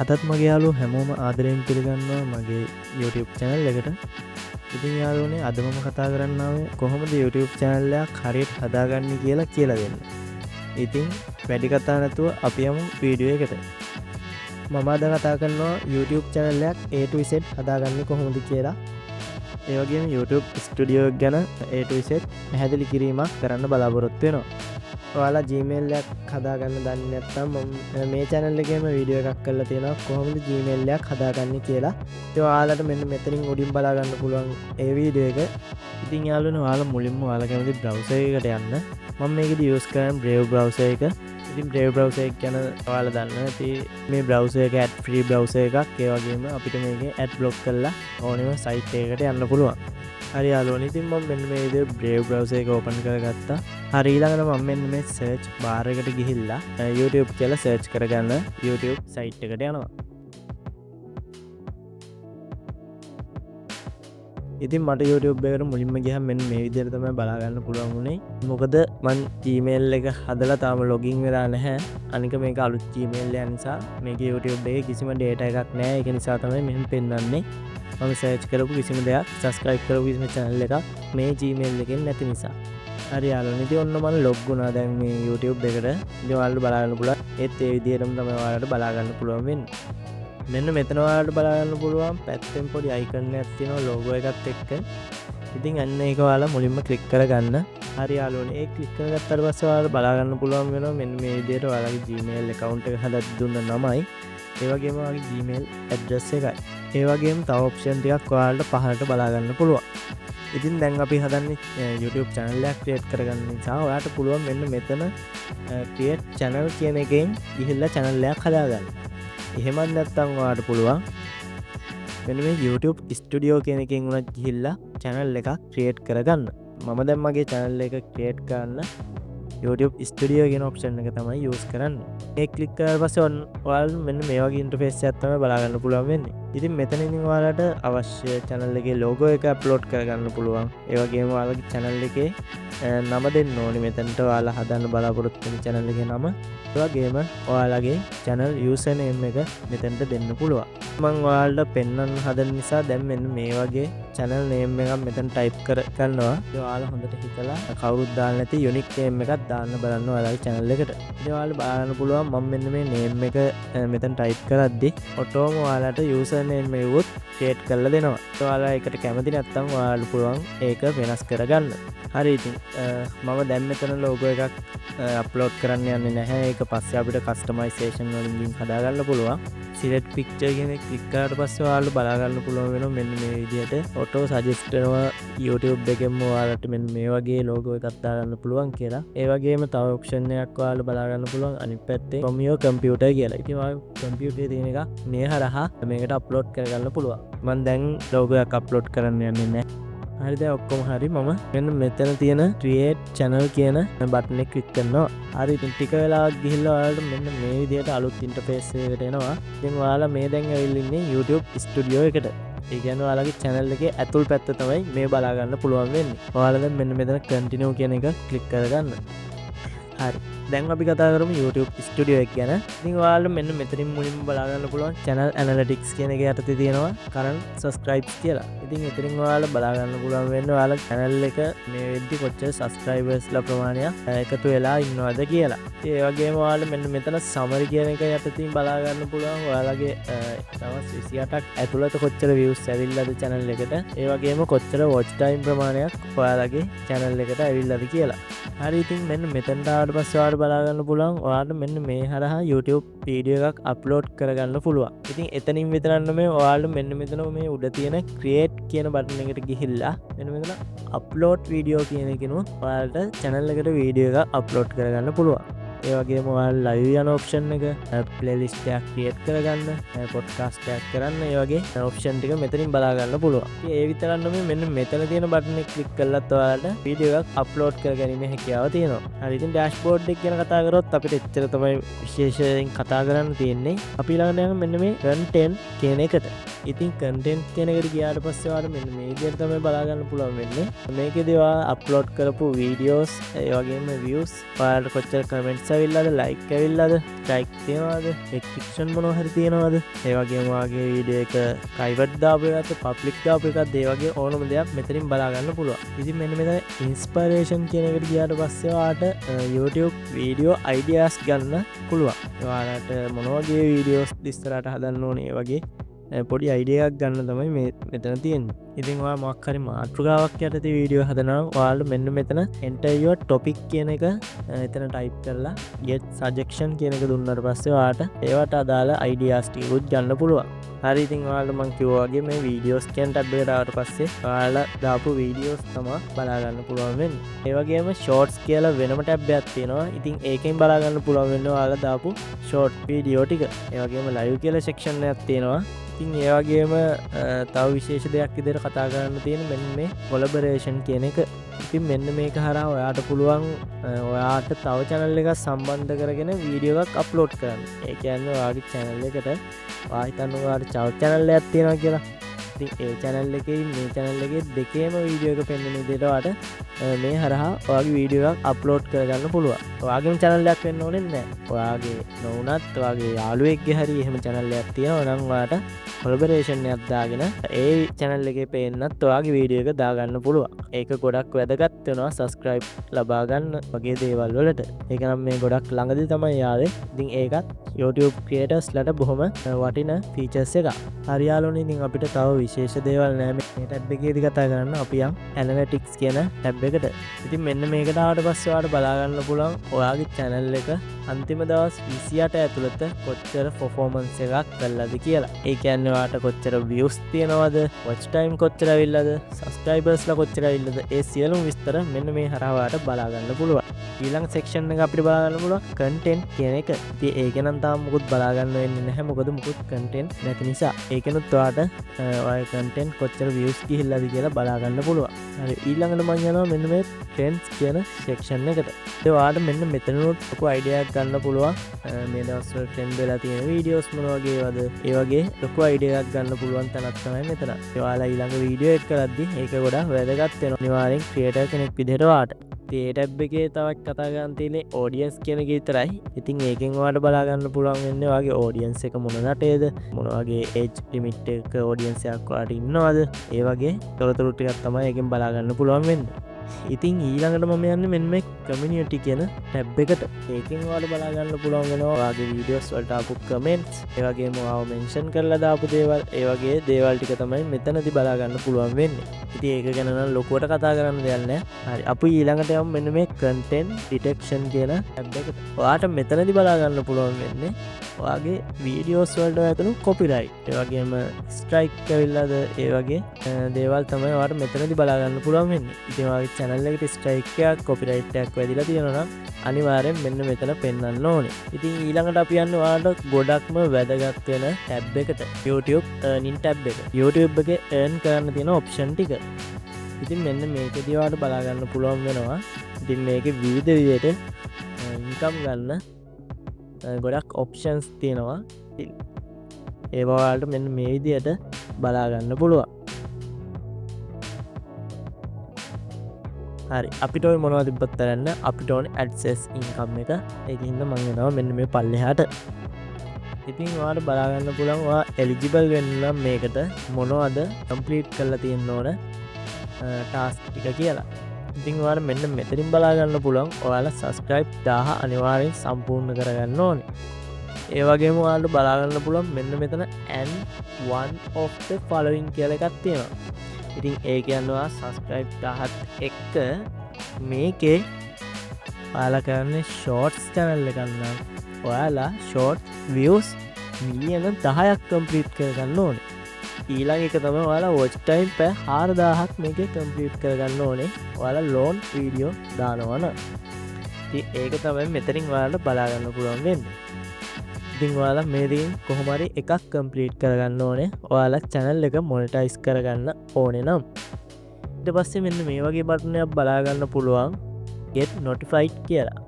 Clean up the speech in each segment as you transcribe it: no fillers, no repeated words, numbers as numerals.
අදත් මගේ යාලු හැමෝම ආදරයෙන් පිළිගන්නවා මගේ YouTube channel එකට. ඉතින් යාළුවනේ අද මම කතා කරන්න ආවේ කොහොමද YouTube channel එකක් හරියට හදාගන්නේ කියලා දෙන්න. ඉතින් වැඩි කතා නැතුව අපි යමු වීඩියෝ එකට. මම අද කතා කරනවා YouTube channel එකක් A to Z හදාගන්නේ කොහොමද කියලා. ඒ වගේම YouTube studio එක ගැන A to Z පැහැදිලි කිරීමක් කරන්න බලාපොරොත්තු වෙනවා. ඔයාලා Gmail එකක් හදාගන්න දන්නේ නැත්නම් මම මේ channel එකේම වීඩියෝ එකක් කරලා තියෙනවා කොහොමද Gmail එකක් හදාගන්නේ කියලා. ඉතින් ඔයාලට මෙන්න මෙතනින් උඩින් බලා ගන්න පුළුවන් ඒ වීඩියෝ එක. ඉතින් යාළුවනේ ඔයාලා මුලින්ම ඔයාලා කැමති browser එකකට යන්න. මම මේකදී use කරන්නේ Brave browser එක. ඉතින් Brave browser එක ගැන ඔයාලා දන්නවා. ඉතින් මේ browser එක ad free browser එකක්. ඒ වගේම අපිට මේකේ ad block කරලා ඕනෙම site එකකට යන්න පුළුවන්. හරි යාළුවනේ ඉතින් මම මෙන්න මේ විදිහට Brave browser එක open කරගත්තා. හරි ඊළඟට මම මෙන්න මේ search bar එකට ගිහිල්ලා YouTube කියලා search කරගන්න YouTube site එකට යනවා. ඉතින් මට YouTube එකට මුලින්ම ගියහම මෙන්න මේ විදිහට තමයි බලා ගන්න පුළුවන් වුණේ. මොකද මම Gmail එක හදලා තාම login වෙලා නැහැ. අනික මේක අලුත් Gmail එක නිසා මේකේ YouTube එකේ කිසිම data එකක් නැහැ. ඒක නිසා තමයි මෙහෙම පෙන්වන්නේ. මම සර්ච් කරපු කිසිම දෙයක් සබස්ක්‍රයිබ් කරපු කිසිම channel එකක් මේ Gmail එකෙන් නැති නිසා. හරි යාළුවනේ ඉතින් ඔන්න මම log වුණා දැන් මේ YouTube එකට. ඉතින් ඔයාලට බලා ගන්න පුළුවන්. ඒත් ඒ විදිහටම තමයි ඔයාලට බලා ගන්න පුළුවන් වෙන්නේ. මෙන්න මෙතන ඔයාලට බලා ගන්න පුළුවන් පැත්තෙන් පොඩි icon එකක් තියෙනවා logo එකත් එක්ක. ඉතින් අන්න ඒක ඔයාලා මුලින්ම click කරගන්න. හරි යාළුවනේ ඒ click කරගත්තාට පස්සේ ඔයාලට බලා ගන්න පුළුවන් වෙනවා මෙන්න මේ විදිහට ඔයාලගේ Gmail account එක හදලා දුන්න නමයි. ඒ වගේම ඔයාලගේ Gmail address එකයි. ඒ වගේම තව ඔප්ෂන් ටිකක් ඔයාලට පහළට බලා ගන්න පුළුවන්. ඉතින් දැන් අපි හදන්නේ YouTube channel එකක් create කරගන්න නිසා ඔයාලට පුළුවන් මෙන්න මෙතන create channel කියන එකෙන් ගිහිල්ලා channel එකක් හදාගන්න. එහෙමත් නැත්නම් ඔයාලට පුළුවන් මෙන්න මේ YouTube studio කියන එකෙන් උනත් ගිහිල්ලා channel එකක් create කරගන්න. මම දැන් මගේ channel එක create කරන්න YouTube studio කියන option එක තමයි use කරන්නේ. ඒ click කරලා පස්සේ ඔයාලට මෙන්න මේ වගේ interface එකක් තමයි බලා ගන්න පුළුවන් වෙන්නේ. ඉතින් මෙතන ඉතින් ඔයාලට අවශ්‍ය channel එකේ logo එක upload කරගන්න පුළුවන්. ඒ වගේම ඔයාලගේ channel එකේ නම දෙන්න ඕනේ. මෙතනට ඔයාලා හදන්න බලාපොරොත්තු වෙන channel එකේ නම. ඒ වගේම ඔයාලගේ channel username එක මෙතනට දෙන්න පුළුවන්. මම ඔයාලට පෙන්වන්න හදන නිසා දැන් මෙන්න මේ වගේ channel name එකක් මෙතන type කරනවා. ඒ ඔයාලා හොඳට හිතලා කවුරුත් දාන්න නැති unique name එකක් දාන්න බලන්න ඔයාලගේ channel එකට. ඉතින් ඔයාලා බලන්න පුළුවන් මම මෙන්න මේ name එක මෙතන type කරද්දි ඔටෝම ඔයාලට username එකකුත් create කරලා දෙනවා. ඔයාලා ඒකට කැමති නැත්නම් ඔයාලට පුළුවන් ඒක වෙනස් කරගන්න. හරි ඉතින් මම දැන් මෙතන logo එකක් upload කරන්න යන්නේ නැහැ. ඒක පස්සේ අපිට customization වලින් හදාගන්න පුළුවන්. select picture කියන එක click කරාට පස්සේ ඔයාලට බලා ගන්න පුළුවන් වෙනවා මෙන්න මේ විදිහට auto suggest කරනවා YouTube එකෙන්ම ඔයාලට මෙන්න මේ වගේ logo එකක් දාගන්න පුළුවන් කියලා. ඒ වගේම තව option එකක් ඔයාලට බලා ගන්න පුළුවන් අනිත් පැත්තේ from your computer කියලා. ඉතින් ඔයාලා computer එකේ තියෙන එක මේ හරහා මේකට upload කරගන්න පුළුවන්. මම දැන් logo එකක් upload කරන්න යන්නේ නැහැ. හරි දැන් ඔක්කොම හරි මම මෙන්න මෙතන තියෙන create channel කියන බටන් එක ක්ලික් කරනවා. හරි ඉතින් ටික වෙලාවක් ගිහිල්ලා ඔයාලට මෙන්න මේ විදිහට අලුත් ඉන්ටර්ෆේස් එකකට එනවා. ඉතින් ඔයාලා මේ දැන් ඇවිල්ලා ඉන්නේ YouTube studio එකට. ඒ කියන්නේ ඔයාලගේ channel එකේ ඇතුල් පැත්ත තමයි මේ බලා ගන්න පුළුවන් වෙන්නේ. ඔයාලා දැන් මෙන්න මෙතන continue කියන එක ක්ලික් කරගන්න. හරි දැන් අපි කතා කරමු YouTube studio එක ගැන. ඉතින් ඔයාලා මෙන්න මෙතනින් මුලින්ම බලා ගන්න පුළුවන් channel analytics කියන එක යටතේ තියෙනවා current subscribers කියලා. ඉතින් එතනින් ඔයාලා බලා ගන්න පුළුවන් වෙන්නේ ඔයාලා channel එක මේ වෙද්දි කොච්චර subscribers ලා ප්‍රමාණයක් එකතු වෙලා ඉන්නවද කියලා. ඒ වගේම ඔයාලා මෙන්න මෙතන summary කියන එක යටතේ බලා ගන්න පුළුවන් ඔයාලගේ තවස් 28ක් ඇතුළත කොච්චර views ඇවිල්ලාද channel එකට. ඒ වගේම කොච්චර watch time ප්‍රමාණයක් ඔයාලගේ channel එකට ඇවිල්ලාද කියලා. හරි ඉතින් මෙන්න මෙතනට ආවට පස්සේ ඔයාලට බලා ගන්න පුළුවන් ඔයාලට මෙන්න මේ හරහා YouTube වීඩියෝ එකක් අප්ලෝඩ් කරගන්න පුළුවන්. ඉතින් එතනින් විතරක් නෙමෙයි ඔයාලට මෙන්න මෙතන මේ උඩ තියෙන create කියන බටන් එකට ගිහිල්ලා මෙන්න මෙතන upload video කියන එකනොත් ඔයාලට channel එකට වීඩියෝ එකක් අප්ලෝඩ් කරගන්න පුළුවන්. ඒ වගේම ඔයාලා live යන option එක playlist එකක් create කරගන්න podcast එකක් කරන්න ඒ වගේ option ටික මෙතනින් බලා ගන්න පුළුවන්. ඉතින් ඒ විතරක් නෙමෙයි මෙන්න මෙතන තියෙන බටන් එක click කළාත් ඔයාලට වීඩියෝ එකක් අප්ලෝඩ් කරගැනීමේ හැකියාව තියෙනවා. හරි ඉතින් dashboard එක ගැන කතා කරොත් අපිට එච්චර තමයි විශේෂයෙන් කතා කරන්න තියෙන්නේ. අපි ළඟට යන මෙන්න මේ content කියන එකට. ඉතින් content කියන එකට ගියාට පස්සේ ඔයාලට මෙන්න මේ විදිහට තමයි බලා ගන්න පුළුවන් වෙන්නේ. මේකේදී ඔයා අප්ලෝඩ් කරපු videos ඒ වගේම views ඔයාලට කොච්චර comments ඇවිල්ලාද ලයික් ඇවිල්ලාද ටයික් තියෙනවාද එක්ෂන් මොනව හරි තියෙනවාද ඒ වගේම වාගේ වීඩියෝ එක ප්‍රයිවට් දාපු එකත් පබ්ලික් දාපු එකත් ඒ වගේ ඕනම දෙයක් මෙතනින් බලා ගන්න පුළුවන්. ඉතින් මෙන්න මෙතන ඉන්ස්පිරේෂන් කියන එකට ගියාට පස්සේ ඔයාලට YouTube වීඩියෝ අයිඩියාස් ගන්න පුළුවන්. ඔයාලට මොන වගේ වීඩියෝස් ඉස්සරහට හදන්න ඕනේ වගේ පොඩි අයිඩියක් ගන්න තමයි මෙතන තියෙන්නේ. ඉතින් ඔයා මොකක් හරි මාතෘකාවක් යටතේ වීඩියෝ හදනවා ඔයාලට මෙන්න මෙතන enter your topic කියන එක එතන ටයිප් කරලා get suggestion කියන එක දුන්නාට පස්සේ ඔයාලට ඒවට අදාළ ideas ටිකකුත් ගන්න පුළුවන්. හරි ඉතින් ඔයාලට මම කිව්වා වගේ මේ වීඩියෝස් කියන ටැබ් එකට ආවට පස්සේ ඔයාලා දාපු වීඩියෝස් තමයි බලා ගන්න පුළුවන් වෙන්නේ. ඒ වගේම shorts කියලා වෙනම ටැබ් එකක් තියෙනවා. ඉතින් ඒකෙන් බලා ගන්න පුළුවන් වෙන්නේ ඔයාලා දාපු short වීඩියෝ ටික. ඒ වගේම live කියලා section එකක් තියෙනවා. ඉතින් ඒ වගේම තව විශේෂ දෙයක් විදිහට කතා කරන්න තියෙන මෙන්න මේ කොලැබොරේෂන් කියන එක. ඉතින් මෙන්න මේක හරහා ඔයාට පුළුවන් ඔයාට තව channel එකක් සම්බන්ධ කරගෙන වීඩියෝ එකක් අප්ලෝඩ් කරන්න. ඒ කියන්නේ ඔයාගේ channel එකට ඔයා හිතන්න ඔයාට channel එකක් තියෙනවා කියලා. ඉතින් ඒ channel එකේ මේ channel එකේ දෙකේම වීඩියෝ එක පෙන්වන විදිහට ඔයාට මේ හරහා ඔයාගේ වීඩියෝ එකක් අප්ලෝඩ් කරගන්න පුළුවන්. ඔයාගේම channel එකක් වෙන්න ඕනේ නැහැ. ඔයාගේ නොවුනත් ඔයාගේ යාළුවෙක්ගේ හරි එහෙම channel එකක් තියෙනවා නම් ඔයාට කොලැබොරේෂන් එකක් දාගෙන ඒ channel එකේ පේන්නත් ඔයාගේ වීඩියෝ එක දාගන්න පුළුවන්. ඒක ගොඩක් වැදගත් වෙනවා subscribe ලබා ගන්න වගේ දේවල් වලට. ඒක නම් මේ ගොඩක් ළඟදී තමයි ආවේ. ඉතින් ඒකත් YouTube creators ලට බොහොම වටින features එකක්. හරි යාළුවනේ ඉතින් අපිට තව විශේෂ දේවල් නෑ මේ ටැබ් එකේදී කතා කරන්න. අපි යම් analytics කියන ටැබ් එකට. ඉතින් මෙන්න මේකට ආවට පස්සේ ඔයාලට බලා ගන්න පුළුවන් ඔයාගේ channel එක අන්තිම දවස් 28 ඇතුළත කොච්චර performance එකක් කළාද කියලා. ඒ කියන්නේ ඔයාට කොච්චර views තියෙනවද, watch time කොච්චර ඇවිල්ලාද, subscribers ලා කොච්චර ඇවිල්ලාද, ඒ සියලුම විස්තර මෙන්න මේ හරහා ඔයාට බලා ගන්න පුළුවන්. ඊළඟ section එක අපිට බලා ගන්න පුළුවන් content කියන එක. ඉතින් ඒක නම් තාම මුකුත් බලා ගන්න වෙන්නේ නැහැ. මොකද මුකුත් content නැති නිසා. ඒකනොත් ඔයාට ඔයාගේ content කොච්චර views ගිහිල්ලාද කියලා බලා ගන්න පුළුවන්. හරි ඊළඟට මම යනවා මෙන්න මේ trends කියන section එකට. ඒ ඔයාට මෙන්න මෙතනොත් ලොකු idea එකක් ගන්න පුළුවන්. මේ දවස්වල trend වෙලා තියෙන videos මොන වගේ වද ඒ වගේ ලොකු idea එකක් ගන්න පුළුවන් තැනක් තමයි මෙතන. ඒ ඔයාලා ඊළඟ video එක කරද්දි ඒක ගොඩක් වැදගත් වෙනවා. අනිවාර්යෙන් creator කෙනෙක් විදිහට ඔයාට. ඒ ටැබ් එකේ තවත් කතා කරන්න තියෙන්නේ audience කියන එක විතරයි. ඉතින් ඒකෙන් ඔයාලට බලා ගන්න පුළුවන් වෙන්නේ ඔයාගේ audience එක මොන රටේද, මොන වගේ age limit එක audience එකක් ඔයාලට ඉන්නවද, ඒ වගේ තොරතුරු ටිකක් තමයි ඒකෙන් බලා ගන්න පුළුවන් වෙන්නේ. ඉතින් ඊළඟට මම යන්නේ මෙන්න මේ community කියන ටැබ් එකට. ඒකෙන් ඔයාලට බලා ගන්න පුළුවන් වෙනවා ඔයාගේ videos වලට ආපු comments, ඒ වගේම ඔයාව mention කරලා දාපු දේවල්, ඒ වගේ දේවල් ටික තමයි මෙතනදී බලා ගන්න පුළුවන් වෙන්නේ. ඉතින් ඒක ගැන නම් ලොකුවට කතා කරන්න දෙයක් නැහැ. හරි අපි ඊළඟට යමු මෙන්න මේ content detection කියන ටැබ් එකට. ඔයාට මෙතනදී බලා ගන්න පුළුවන් වෙන්නේ ඔයාගේ videos වලට ඇතුළු copyright, ඒ වගේම strike ඇවිල්ලාද, ඒ වගේ දේවල් තමයි ඔයාට මෙතනදී බලා ගන්න පුළුවන් වෙන්නේ. ඉතින් ඔයාගේ channel එකට strike එකක් copyright එකක් වැදිලා තියෙනවා නම් අනිවාර්යෙන් මෙන්න මෙතන පෙන්වන්න ඕනේ. ඉතින් ඊළඟට අපි යන්නේ ඔයාලට ගොඩක්ම වැදගත් වෙන ටැබ් එකට. YouTube earning ටැබ් එක. YouTube එකේ earn කරන්න තියෙන option ටික. ඉතින් මෙන්න මේකදී ඔයාලට බලා ගන්න පුළුවන් වෙනවා. ඉතින් මේකේ විවිධ විදිහට income ගන්න ගොඩක් options තියෙනවා. ඒවා ඔයාලට මෙන්න මේ විදිහට බලා ගන්න පුළුවන්. හරි අපිට ඔය මොනවද තිබ්බත් කරන්න අපිට ඕනේ AdSense income එක. ඒකින්ද මම යනවා මෙන්න මේ පල්ලෙහාට. ඉතින් ඔයාලට බලා ගන්න පුළුවන් ඔයා eligible වෙන්න නම් මේකට මොනවද complete කරලා තියෙන්න ඕන task ටික කියලා. ඉතින් ඔයාලට මෙන්න මෙතනින් බලා ගන්න පුළුවන් ඔයාලා subscribe 1000 අනිවාර්යෙන් සම්පූර්ණ කරගන්න ඕනේ. ඒ වගේම ඔයාලට බලා ගන්න පුළුවන් මෙන්න මෙතන and one of the following කියලා එකක් තියෙනවා. ඉතින් ඒ කියන්නේ subscribe 1000ත් එක්ක මේකේ ඔයාලා කරන්නේ shorts channel එකක් නම් ඔයාලා short views මිලියන 10ක් complete කරගන්න ඕනේ. ඊළඟ එක තමයි ඔයාලා watch time පැය 4000ක් මේකේ complete කරගන්න ඕනේ. ඔයාලා long video දානවා නම්. ඉතින් ඒක තමයි මෙතනින් ඔයාලට බලා ගන්න පුළුවන් වෙන්නේ. ඉතින් ඔයාලා මේ දෙයින් කොහොම හරි එකක් complete කරගන්න ඕනේ. ඔයාලා channel එක monetize කරගන්න ඕනේ නම්. ඊට පස්සේ මෙන්න මේ වගේ බටන් එකක් බලා ගන්න පුළුවන් get notified කියලා.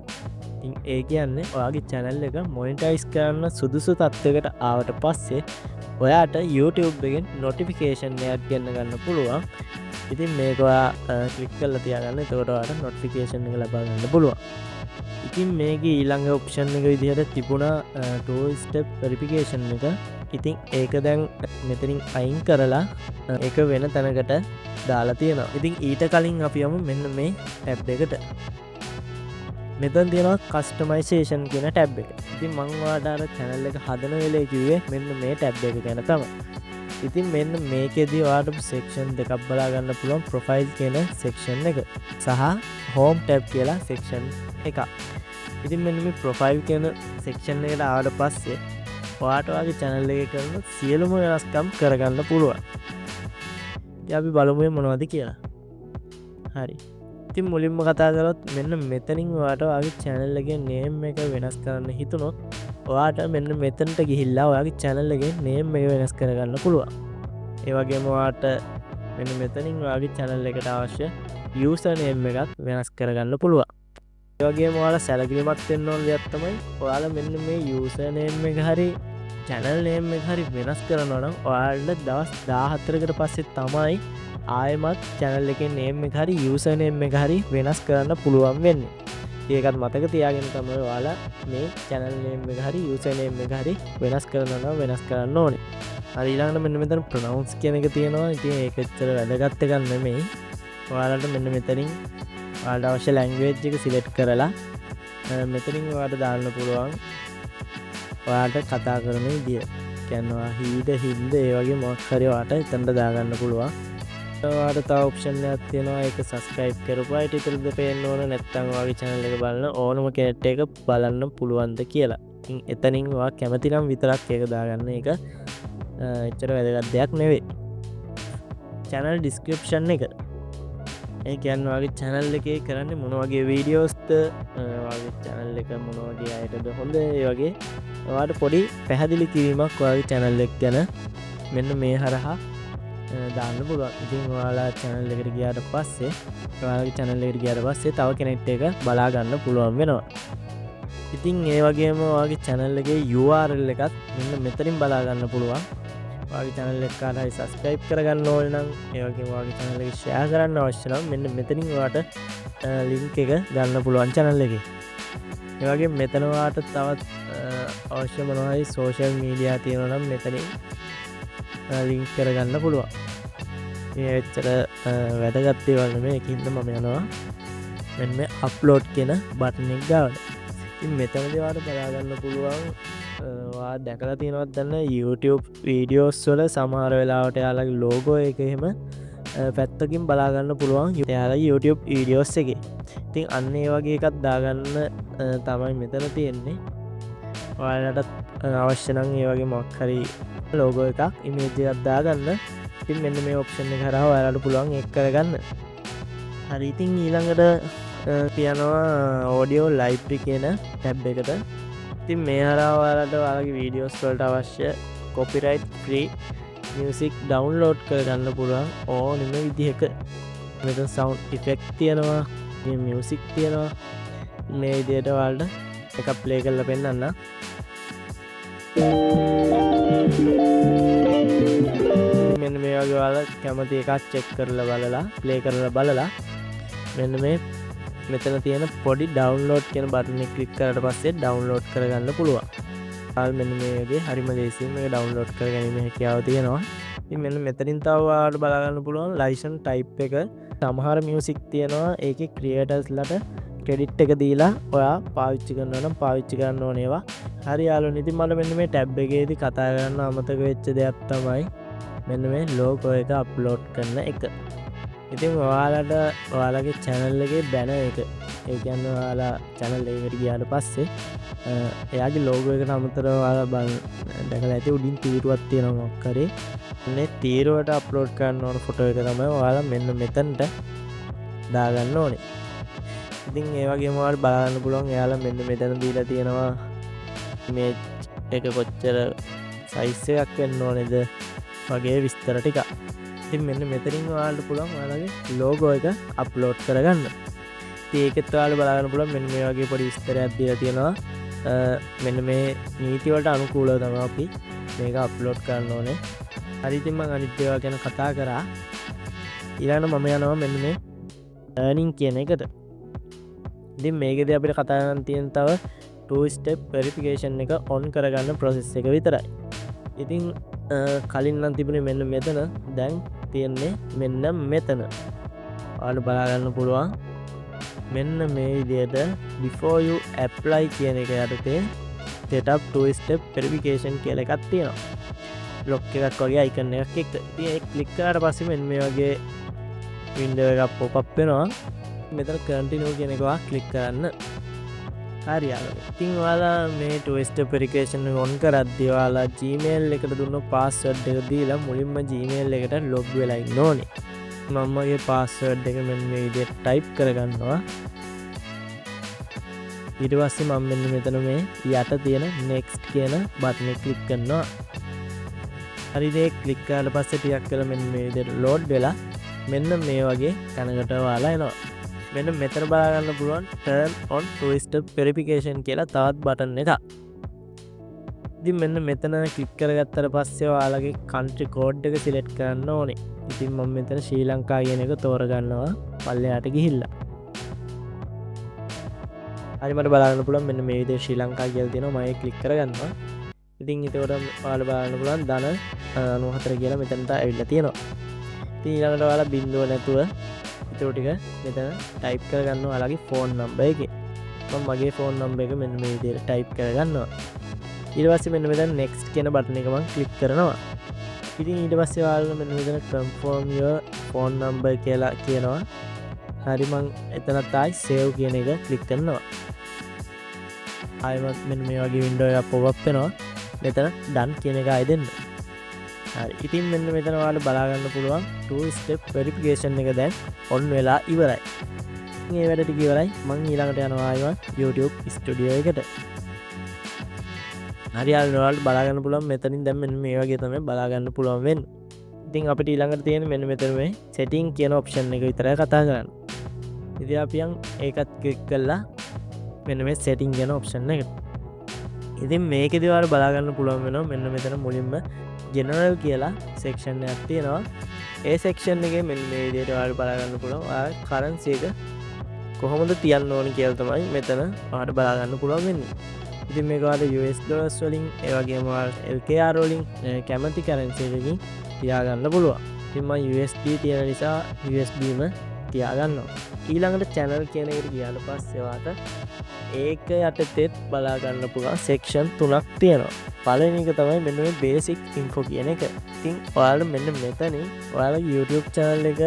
ඉතින් ඒ කියන්නේ ඔයාගේ channel එක monetize කරන්න සුදුසු තත්යකට ආවට පස්සේ ඔයාට YouTube එකෙන් notification එකක් ගෙන්න ගන්න පුළුවන්. ඉතින් මේක ඔයා click කරලා තියාගන්න. එතකොට ඔයාට notification එක ලබා ගන්න පුළුවන්. ඉතින් මේක ඊළඟ ඔප්ෂන් එක විදිහට තිබුණා two step verification එක. ඉතින් ඒක දැන් මෙතනින් අයින් කරලා ඒක වෙන තැනකට දාලා තියෙනවා. ඉතින් ඊට කලින් අපි යමු මෙන්න මේ ටැබ් එකට. මෙතන තියෙනවා කස්ටමයිසේෂන් කියන ටැබ් එක. ඉතින් මම ඔයාලට අර channel එක හදන වෙලේ කිව්වේ මෙන්න මේ ටැබ් එක ගැන තමයි. ඉතින් මෙන්න මේකෙදී ඔයාලට section දෙකක් බලා ගන්න පුළුවන්. profile කියන section එක සහ home tab කියලා section එකක්. ඉතින් මෙන්න මේ profile කියන section එකට ආවට පස්සේ ඔයාලට ඔයාගේ channel එකේ කරන සියලුම වෙනස්කම් කරගන්න පුළුවන්. ඉතින් අපි බලමු මොනවද කියලා. හරි. ඉතින් මුලින්ම කතා කරොත් මෙන්න මෙතනින් ඔයාලට ඔයාගේ channel එකේ name එක වෙනස් කරන්න හිතුනොත් ඔයාලට මෙන්න මෙතනට ගිහිල්ලා ඔයාගේ channel එකේ name එක වෙනස් කරගන්න පුළුවන්. ඒ වගේම ඔයාලට මෙන්න මෙතනින් ඔයාගේ channel එකට අවශ්‍ය user name එකක් වෙනස් කරගන්න පුළුවන්. ඒ වගේම ඔයාලා සැලකිලිමත් වෙන්න ඕන දෙයක් තමයි ඔයාලා මෙන්න මේ user name එක හරි channel name එක හරි වෙනස් කරනවා නම් ඔයාලට දවස් 14කට පස්සේ තමයි ආයෙමත් channel එකේ name එක හරි user name එක හරි වෙනස් කරන්න පුළුවන් වෙන්නේ. ඒකත් මතක තියාගෙන තමයි ඔයාලා මේ channel name එක හරි user name එක හරි වෙනස් කරනවා නම් වෙනස් කරන්න ඕනේ. හරි ඊළඟට මෙන්න මෙතන pronounce කියන එක තියෙනවා. ඉතින් ඒක ඇත්තට වැදගත් එකක් නෙමෙයි. ඔයාලට මෙන්න මෙතනින් ඔයාලට අවශ්‍ය language එක select කරලා මෙතනින් ඔයාලට දාන්න පුළුවන් ඔයාලට කතා කරන විදිය. කියනවා හිද හින්ද ඒ වගේ මොකක් හරි ඔයාලට එතනට දාගන්න පුළුවන්. ඔයාලට තව ඔප්ෂන් එකක් තියෙනවා. ඒක subscribe කරපුවා ඊට විතරද පේන්න ඕන නැත්නම් ඔයාගේ channel එක බලන ඕනම කෙනෙක්ට ඒක බලන්න පුළුවන්ද කියලා. ඉතින් එතනින් ඔයා කැමති නම් විතරක් ඒක දාගන්න. ඒක එච්චර වැදගත් දෙයක් නෙවෙයි. channel description එක ඒ කියන්නේ ඔයාගේ channel එකේ කරන්නේ මොන වගේ වීඩියෝස්ද, ඔයාගේ channel එක මොන වගේ අයටද හොඳ, ඒ වගේ ඔයාලට පොඩි පැහැදිලි කිරීමක් ඔයාගේ channel එක ගැන මෙන්න මේ හරහා දාන්න පුළුවන්. ඉතින් ඔයාලා channel එකට ගියාට පස්සේ ඔයාලගේ channel එකට ගියාට පස්සේ තව කෙනෙක්ට ඒක බලා ගන්න පුළුවන් වෙනවා. ඉතින් ඒ වගේම ඔයාගේ channel එකේ URL එකත් මෙන්න මෙතනින් බලා ගන්න පුළුවන්. ඔයාගේ channel එක කාටහරි subscribe කරගන්න ඕන නම් ඒ වගේම ඔයාගේ channel එක share කරන්න අවශ්‍ය නම් මෙන්න මෙතනින් ඔයාලට link එක ගන්න පුළුවන් channel එකේ. ඒ වගේම මෙතන ඔයාලට තවත් අවශ්‍ය මොනවා හරි social media තියෙනවා නම් මෙතනින් link කරගන්න පුළුවන්. මේ ඇත්තට වැදගත් දේවල් නෙමෙයි. ඒකින්ද මම යනවා මෙන්න මේ upload කියන බටන් එක ගාවට. ඉතින් මෙතනදී ඔයාලට බලා ගන්න පුළුවන් ඔයා දැකලා තියෙනවද දන්න YouTube videos වල සමහර වෙලාවට යාළුවගේ logo එක එහෙම පැත්තකින් බලා ගන්න පුළුවන් යාළුවගේ YouTube videos එකේ. ඉතින් අන්න ඒ වගේ එකක් දාගන්න තමයි මෙතන තියෙන්නේ. ඔයාලට අවශ්‍ය නම් ඒ වගේ මොකක් හරි logo එකක් image එකක් දාගන්න. ඉතින් මෙන්න මේ option එක හරහා ඔයාලට පුළුවන් ඒක කරගන්න. හරි ඉතින් ඊළඟට කියනවා audio library කියන tab එකට. ඉතින් මේ හරහා ඔයාලට ඔයාලගේ videos වලට අවශ්‍ය copyright free music download කරගන්න පුළුවන් ඕනෙම විදිහක. මෙතන sound effect තියෙනවා, මේ music තියෙනවා. මේ විදිහට ඔයාලට එකක් play කරලා පෙන්නන්න. මෙන්න මේ වගේ ඔයාලා කැමති එකක් check කරලා බලලා play කරලා බලලා මෙන්න මේ මෙතන තියෙන පොඩි download කියන බටන් එක ක්ලික් කරලා පස්සේ download කරගන්න පුළුවන්. ආල් මෙන්න මේ වගේ හරිම ලේසියෙන් මේක download කරගැනීමේ හැකියාව තියෙනවා. ඉතින් මෙන්න මෙතනින් තව ඔයාලට බලා ගන්න පුළුවන් license type එක. සමහර music තියෙනවා ඒකේ creators ලට credit එක දීලා ඔයා පාවිච්චි කරනවා නම් පාවිච්චි කරන්න ඕනේ ඒවා. හරි යාළුවනේ ඉතින් මම මෙන්න මේ tab එකේදී කතා කරන්න අමතක වෙච්ච දෙයක් තමයි මෙන්න මේ logo එක upload කරන එක. ඉතින් ඔයාලට ඔයාලගේ channel එකේ banner එක ඒ කියන්නේ ඔයාලා channel එකකට ගියාට පස්සේ එයාගේ logo එකට අමතරව ඔයාලා දැකලා ඇති උඩින් තීරුවක් තියෙනවා මොකක් හරි. මේ තීරුවට upload කරන්න ඕන photo එක තමයි ඔයාලා මෙන්න මෙතනට දාගන්න ඕනේ. ඉතින් ඒ වගේම ඔයාලට බලන්න පුළුවන් එයාලා මෙන්න මෙතන දීලා තියෙනවා image එක කොච්චර size එකක් වෙන්න ඕනේද වගේ විස්තර ටික. ඉතින් මෙන්න මෙතනින් ඔයාලට පුළුවන් ඔයාලගේ logo එක upload කරගන්න. ඉතින් ඒකෙත් ඔයාලට බලන්න පුළුවන් මෙන්න මේ වගේ පොඩි විස්තරයක් දීලා තියෙනවා. මෙන්න මේ නීති වලට අනුකූලව තමයි අපි මේක upload කරන්න ඕනේ. හරි ඉතින් මම අනිත් ඒවා ගැන කතා කරා. ඊළඟට මම යනවා මෙන්න මේ earning කියන එකට. ඉතින් මේකෙදී අපිට කතා කරන්න තියෙන තව 2 step verification එක on කරගන්න process එක විතරයි. ඉතින් කලින් නම් තිබුණේ මෙන්න මෙතන, දැන් තියෙන්නේ මෙන්න මෙතන. ඔයාලට බලා ගන්න පුළුවන් මෙන්න මේ විදිහට before you apply කියන එක යටතේ set up 2 step verification කියලා එකක් තියෙනවා. lock එකක් වගේ icon එකක් එක්ක. ඉතින් ඒක click කරාට පස්සේ මෙන්න මේ වගේ window එකක් pop up වෙනවා. මෙතන continue කියන එක ඔයා click කරන්න. හරි යාළුවෝ. ඉතින් ඔයාලා මේ 2 step verification එක on කරද්දී ඔයාලා Gmail එකට දුන්න password එක දීලා මුලින්ම Gmail එකට log වෙලා ඉන්න ඕනේ. මම මගේ password එක මෙන්න මේ විදිහට type කරගන්නවා. ඊට පස්සේ මම මෙන්න මෙතන මේ යට තියෙන next කියන button එක click කරනවා. හරි ඒක click කරලා පස්සේ ටිකක් කරලා මෙන්න මේ විදිහට load වෙලා මෙන්න මේ වගේ තැනකට ඔයාලා එනවා. මෙන්න මෙතන බලා ගන්න පුළුවන් turn on 2 step verification කියලා තවත් button එකක්. ඉතින් මෙන්න මෙතන click කරගත්තට පස්සේ ඔයාලගේ country code එක select කරන්න ඕනේ. ඉතින් මම මෙතන ශ්‍රී ලංකා කියන එක තෝරගන්නවා පල්ලෙහාට ගිහිල්ලා. හරි මට බලන්න පුළුවන් මෙන්න මේ විදිහට ශ්‍රී ලංකා කියලා තියෙනවා. මම ඒක click කරගන්නවා. ඉතින් ඒකට ඔයාලා බලන්න පුළුවන් ධන 94 කියලා මෙතනට ඇවිල්ලා තියෙනවා. ඉතින් ඊළඟට ඔයාලා බිංදුව නැතුව ඊටු ටික මෙතන type කරගන්නවා ඔයාලගේ phone number එකේ. මම මගේ phone number එක මෙන්න මේ විදිහට type කරගන්නවා. ඊට පස්සේ මෙන්න මෙතන next කියන button එක මම click කරනවා. ඉතින් ඊට පස්සේ ඔයාලා මෙන්න මෙතන confirm your phone number කියලා කියනවා. හරි මම එතනත් ආයි save කියන එක click කරනවා. ආයෙත් මෙන්න මේ වගේ window එකක් pop up වෙනවා. මෙතන done කියන එක ආයෙ දෙන්න. හරි ඉතින් මෙන්න මෙතන ඔයාලා බලා ගන්න පුළුවන් 2 step verification එක දැන් on වෙලා ඉවරයි. මේ වැඩ ටික ඉවරයි. මම ඊළඟට යනවා ආයෙත් YouTube studio එකට. හරි ඔයාලට බලා ගන්න පුළුවන් මෙතනින් දැන් මෙන්න මේ වගේ තමයි බලා ගන්න පුළුවන් වෙන්නේ. ඉතින් අපිට ඊළඟට තියෙන මෙන්න මෙතන මේ setting කියන option එක විතරයි කතා කරන්නේ. ඉතින් අපි ඒකත් click කරලා මෙන්න මේ setting කියන option එකට. ඉතින් මේකේදී ඔයාලට බලා ගන්න පුළුවන් වෙනවා මෙන්න මෙතන මුලින්ම general කියලා section එකක් තියෙනවා. ඒ section එකේ මෙන්න මේ විදිහට ඔයාලට බලා ගන්න පුළුවන් ඔයාලා currency එක කොහොමද තියන්න ඕනි කියලා තමයි මෙතන ඔයාලට බලා ගන්න පුළුවන් වෙන්නේ. ඉතින් මේක ඔයාලට US dollars වලින් ඒ වගේම ඔයාලට LKR වලින් කැමති currency එකකින් තියාගන්න පුළුවන්. ඉතින් මම USD තියෙන නිසා USD-ම තියාගන්නවා. ඊළඟට channel කියන එකට ගියාට පස්සේ ඔයාලට ඒක යටතේත් බලා ගන්න පුළුවන් section 3ක් තියෙනවා. පළවෙනි එක තමයි මෙන්න මේ basic info කියන එක. ඉතින් ඔයාලා මෙන්න මෙතනින් ඔයාලා YouTube channel එක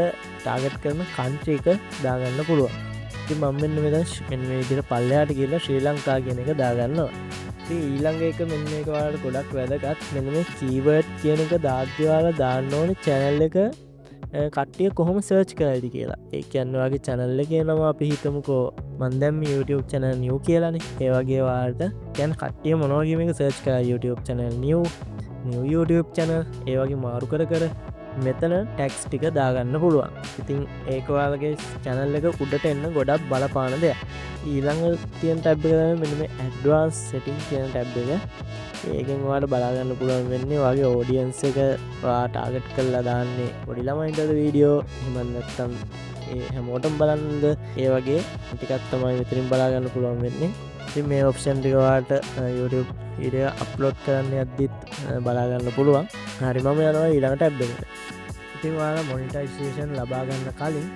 target කරන country එක දාගන්න පුළුවන්. ඉතින් මම මෙන්න මෙතන මෙන්න මේ විදිහට පල්ලෙහාට ගිහලා ශ්‍රී ලංකා කියන එක දාගන්නවා. ඉතින් ඊළඟ එක මෙන්න මේක ඔයාලට ගොඩක් වැදගත්. මෙන්න මේ keyword කියන එක දාද්දී ඔයාලා දාන්න ඕනේ channel එක කට්ටිය කොහොම search කරයිද කියලා. ඒ කියන්නේ ඔයාගේ channel එකේ නම අපි හිතමුකෝ මම දැන් මේ YouTube channel new කියලානේ. ඒ වගේ ඔයාලට දැන් කට්ටිය මොනවා වගේ මේක search කරා YouTube channel new YouTube channel ඒ වගේ මාරු කර මෙතන ටැක්ස් ටික දාගන්න පුළුවන්. ඉතින් ඒක ඔයාලගේ channel එක උඩට එන්න ගොඩක් බලපාන දෙයක්. ඊළඟ තියෙන ටැබ් එක තමයි මෙන්න මේ advanced setting කියන ටැබ් එක. ඒකෙන් ඔයාලට බලා ගන්න පුළුවන් වෙන්නේ ඔයාගේ audience එක ඔයා ටාගට් කරලා දාන්නේ පොඩි ළමයින්ටද වීඩියෝ එහෙම නැත්නම් ඒ හැමෝටම බලන්නද ඒ වගේ ටිකක් තමයි මෙතනින් බලා ගන්න පුළුවන් වෙන්නේ. ඉතින් මේ option ටික ඔයාලට YouTube වීඩියෝ අප්ලෝඩ් කරන්න යද්දිත් බලා ගන්න පුළුවන්. හරි මම යනවා ඊළඟ ටැබ් එකට. ඉතින් ඔයාලා මොනිටයිසේෂන් ලබා ගන්න කලින්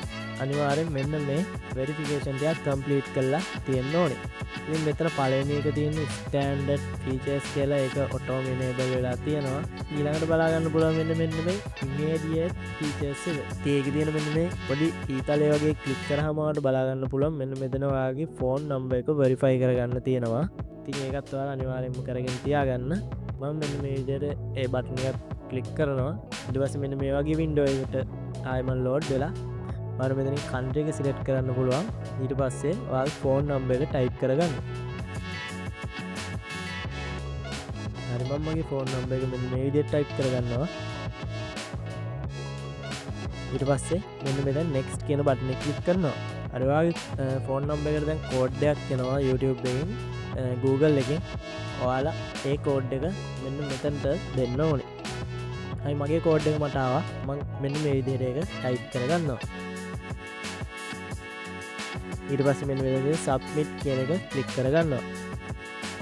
අනිවාර්යෙන් මෙන්න මේ වෙරිෆිකේෂන් ටික කම්ප්ලීට් කරලා තියෙන්න ඕනේ. ඉතින් මෙතන පළවෙනි එක තියෙන ස්ටෑන්ඩඩ් ෆීචර්ස් කියලා ඒක ඔටෝ එනේබල් වෙලා තියෙනවා. ඊළඟට බලා ගන්න පුළුවන් මෙන්න මේ ඉමීඩියට් ෆීචර්ස් එක. ඉතින් ඒකේ තියෙන මෙන්න මේ පොඩි ඊතලයේ වගේ ක්ලික් කරාම ඔයාලට බලා ගන්න පුළුවන් මෙන්න මෙතන ඔයාගේ ෆෝන් නම්බර් එක වෙරිෆයි කරගන්න තියෙනවා. ඉතින් ඒකත් ඔයාලා අනිවාර්යෙන්ම කරගෙන තියාගන්න. මම මෙන්න මේ විදිහට ඒ බටන් එක ක්ලික් කරනවා. ඊට පස්සේ මෙන්න මේ වගේ වින්ඩෝ එකකට ආයෙම ලෝඩ් වෙලා ඔයාලා මෙතනින් country එක select කරන්න පුළුවන්. ඊට පස්සේ ඔයාගේ phone number එක type කරගන්න. හරි මම මගේ phone number එක මෙන්න මේ විදිහට type කරගන්නවා. ඊට පස්සේ මෙන්න මෙතන next කියන button එක click කරනවා. අර ඔයාගේ phone number එකට දැන් code එකක් එනවා YouTube එකෙන් Google එකෙන්. ඔයාලා ඒ code එක මෙන්න මෙතනට දෙන්න ඕනේ. හරි මගේ code එක මට ආවා. මම මෙන්න මේ විදිහට ඒක type කරගන්නවා. ඊට පස්සේ මෙන්න මෙතන සබ්මිට් කියන එක ක්ලික් කරගන්නවා.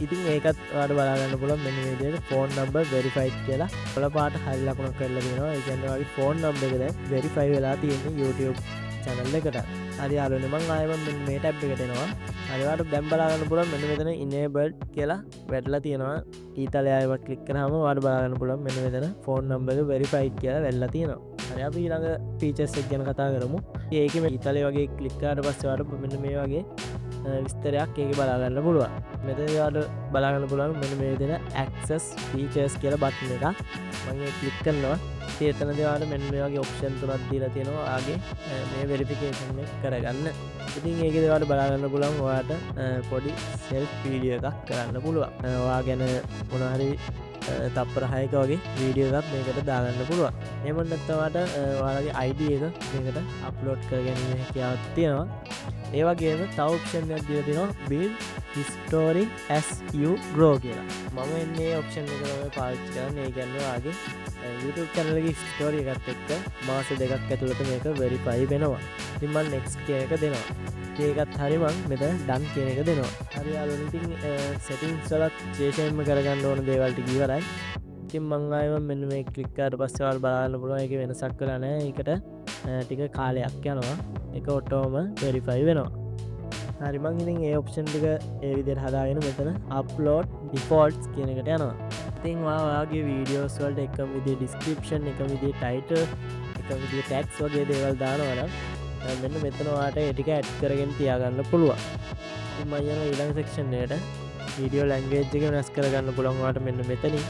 ඉතින් ඒකත් ඔයාලට බලා ගන්න පුළුවන් මෙන්න මේ විදිහට ෆෝන් නම්බර් වෙරිෆයිඩ් කියලා කොළ පාට හරි ලකුණක් කරලා දෙනවා. ඒ කියන්නේ ඔයාගේ ෆෝන් නම්බර් එක දැන් වෙරිෆයි වෙලා තියෙන්නේ YouTube channel එකට. හරි යාළුවනේ මම ආයෙම මෙන්න මේ ටැබ් එකට එනවා. හරි ඔයාලට දැන් බලා ගන්න පුළුවන් මෙන්න මෙතන enabled කියලා වැටලා තියෙනවා. ඊතලයේ ආයෙම ක්ලික් කරාම ඔයාලට බලා ගන්න පුළුවන් මෙන්න මෙතන ෆෝන් නම්බර් එක වෙරිෆයිඩ් කියලා වැටලා තියෙනවා. හරි අපි ඊළඟ ෆීචර්ස් එක ගැන කතා කරමු. ඒකේ ඊතලයේ වගේ ක්ලික් කරාට පස්සේ ඔයාලට මෙන්න මේ වගේ විස්තරයක් ඒක බලාගන්න පුළුවන්. මෙතන ඔයාලට බලාගන්න පුළුවන් මෙන්න මේ විදිහට access features කියලා බටන් එකක්. මම ඒක ක්ලික් කරනවා. ඉතින් එතනදී ඔයාලට මෙන්න මේ වගේ ඔප්ෂන් තුනක් දීලා තියෙනවා. ආගේ මේ වෙරිෆිකේෂන් එක කරගන්න. ඉතින් ඒකේදී ඔයාලට බලාගන්න පුළුවන් ඔයාලට පොඩි self video එකක් කරන්න පුළුවන්. ඔයා ගැන මොන හරි තප්පර 6ක වගේ වීඩියෝ එකක් මේකට දාගන්න පුළුවන්. එහෙම නැත්නම් ඔයාලගේ ID එක මේකට අප්ලෝඩ් කරගැනීමේ හැකියාවක් තියෙනවා. ඒ වගේම තව ඔප්ෂන් එකක් දීලා තියෙනවා build history as you grow කියලා. මම එන්නේ ඔප්ෂන් එක තමයි පාවිච්චි කරන්නේ. ඒ කියන්නේ ඔයාගේ YouTube channel එකේ story එකත් එක්ක මාස දෙකක් ඇතුළත මේක verify වෙනවා. ඉතින් මම next කියන එක දෙනවා. ඒකත් හරි මං මෙතන done කියන එක දෙනවා. හරි යාළුවනේ ඉතින් settings වලත් විශේෂයෙන්ම කරගන්න ඕන දේවල් ටික ඉවරයි. ඉතින් මං ආයෙම මෙන්න මේ ක්ලික් කරලා පස්සේ ඔයාලා බලන්න පුළුවන් ඒකේ වෙනසක් වෙලා නැහැ. ඒකට ටික කාලයක් යනවා. ඒක ඔටෝම වෙරිෆයි වෙනවා. හරි මං ඉතින් ඒ ඔප්ෂන් ටික ඒ විදිහට හදාගෙන මෙතන අප්ලෝඩ් ඩිෆෝල්ට්ස් කියන එකට යනවා. ඉතින් ඔයාගේ වීඩියෝස් වලට එකම විදිහේ ඩිස්ක්‍රිප්ෂන් එකම විදිහේ ටයිටල් එකම විදිහේ ටැග්ස් වගේ දේවල් දානවා නම් මෙන්න මෙතන ඔයාලට ඒ ටික ඇඩ් කරගෙන තියාගන්න පුළුවන්. ඉතින් මම යනවා ඊළඟ සෙක්ෂන් එකට. වීඩියෝ ලැන්ග්වේජ් එක වෙනස් කරගන්න පුළුවන් ඔයාලට මෙන්න මෙතනින්.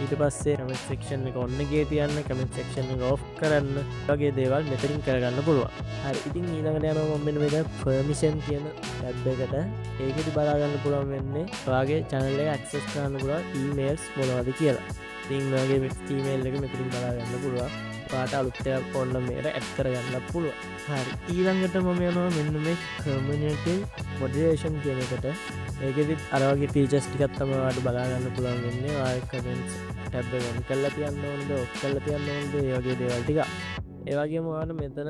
ඊට පස්සේ කමෙන්ට් සෙක්ෂන් එක ඔන්න ගියේ තියන්න, කමෙන්ට් සෙක්ෂන් එක ඔෆ් කරන්න වගේ දේවල් මෙතනින් කරගන්න පුළුවන්. හරි ඉතින් ඊළඟට යනවා මම මෙන්න මෙතන permission කියන ටැබ් එකට. ඒකෙදි බලා ගන්න පුළුවන් වෙන්නේ ඔයාගේ channel එක access කරන්න පුළුවන් emails මොනවද කියලා. ඉතින් ඔයාගේ email එක මෙතනින් බලා ගන්න පුළුවන්. පාට අලුත් එකක් ෆෝන් නම්බරයට ඇඩ් කරගන්න පුළුවන්. හරි ඊළඟට මම යනවා මෙන්න මේ community moderation කියන එකට. ඒකෙදිත් අර වගේ ෆීචර්ස් ටිකක් තමයි ඔයාලට බලා ගන්න පුළුවන් වෙන්නේ. ඔයාගේ කමෙන්ට්ස් ටැබ් එක ඔන් කරලා තියන්න ඕනද, ඔෆ් කරලා තියන්න ඕනද, ඒ වගේ දේවල් ටික. ඒ වගේම ඔයාලට මෙතන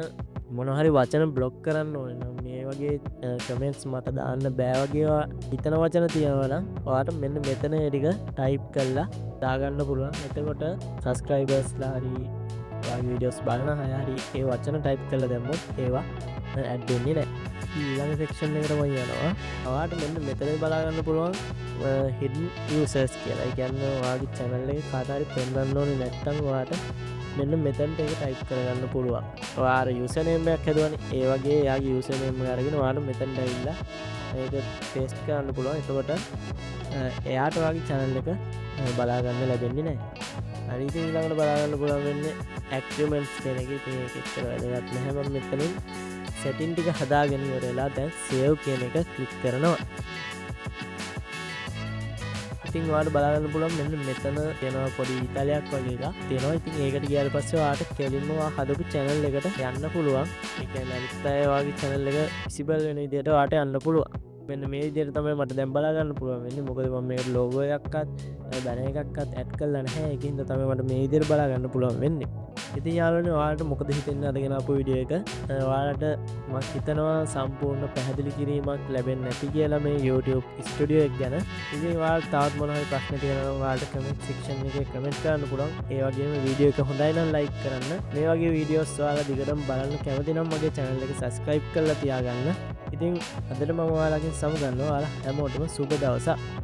මොන හරි වචන බ්ලොක් කරන්න ඕනේ නම් මේ වගේ කමෙන්ට්ස් මට දාන්න බෑ වගේ හිතන වචන තියෙනවා නම් ඔයාලට මෙන්න මෙතන ඒ ටික ටයිප් කරලා දාගන්න පුළුවන්. එතකොට සබ්ස්ක්‍රයිබර්ස්ලා හරි ඔයාගේ වීඩියෝස් බලන අය හරි ඒ වචන ටයිප් කරලා දැම්මොත් ඒවා ඇඩ් වෙන්නේ නැහැ. ඊළඟ සෙක්ෂන් එකට මම යනවා. ඔයාලට මෙන්න මෙතන බලා ගන්න පුළුවන් hidden users කියලා. ඒ කියන්නේ ඔයාගේ channel එකේ කාට හරි පෙන්වන්න ඕනේ නැත්නම් ඔයාලට මෙන්න මෙතනට ඒක ටයිප් කරගන්න පුළුවන්. ඔයාලා user name එකක් හදුවානේ. ඒ වගේ එයාගේ user name එක අරගෙන ඔයාලට මෙතනට ඇවිල්ලා ඒක paste කරන්න පුළුවන්. එතකොට එයාට ඔයාගේ channel එක බලා ගන්න ලැබෙන්නේ නැහැ. හරි ඉතින් ඊළඟට බලා ගන්න පුළුවන් වෙන්නේ agreements කියන එක. ඉතින් ඒක එච්චර වැදගත් නැහැ. මම මෙතනින් setting ටික හදාගෙන ඉවරලා දැන් save කියන එක ක්ලික් කරනවා. ඉතින් ඔයාලට බලා ගන්න පුළුවන් මෙන්න මෙතන තියෙනවා පොඩි ඉතාලියක් වගේ එකක් තියෙනවා. ඉතින් ඒකට ගියාට පස්සේ ඔයාලට කෙලින්ම ඔයා හදපු channel එකට යන්න පුළුවන්. ඒ කියන්නේ අනිත් අය ඔයාගේ channel එක visible වෙන විදිහට ඔයාලට යන්න පුළුවන්. මෙන්න මේ විදිහට තමයි මට දැන් බලා ගන්න පුළුවන් වෙන්නේ. මොකද මම මේකට logo එකක්වත් banner එකක්වත් add කරලා නැහැ. ඒකින්ද තමයි මට මේ විදිහට බලා ගන්න පුළුවන් වෙන්නේ. ඉතින් යාළුවනේ ඔයාලට මොකද හිතෙන්නේ අදගෙන ආපු වීඩියෝ එක? ඔයාලට මම හිතනවා සම්පූර්ණ පැහැදිලි කිරීමක් ලැබෙන්නේ නැති කියලා මේ YouTube ස්ටුඩියෝ එක ගැන. ඉතින් ඔයාලට තවත් මොන හරි ප්‍රශ්න තියෙනවා නම් ඔයාලට කමෙන්ට් සෙක්ෂන් එකේ කමෙන්ට් කරන්න පුළුවන්. ඒ වගේම වීඩියෝ එක හොඳයි නම් ලයික් කරන්න. මේ වගේ වීඩියෝස් ඔයාලා දිගටම බලන්න කැමති නම් මගේ channel එක subscribe කරලා තියාගන්න. ඉතින් අදට මම ඔයාලගෙන් සමුගන්නවා. ඔයාලා හැමෝටම සුබ දවසක්.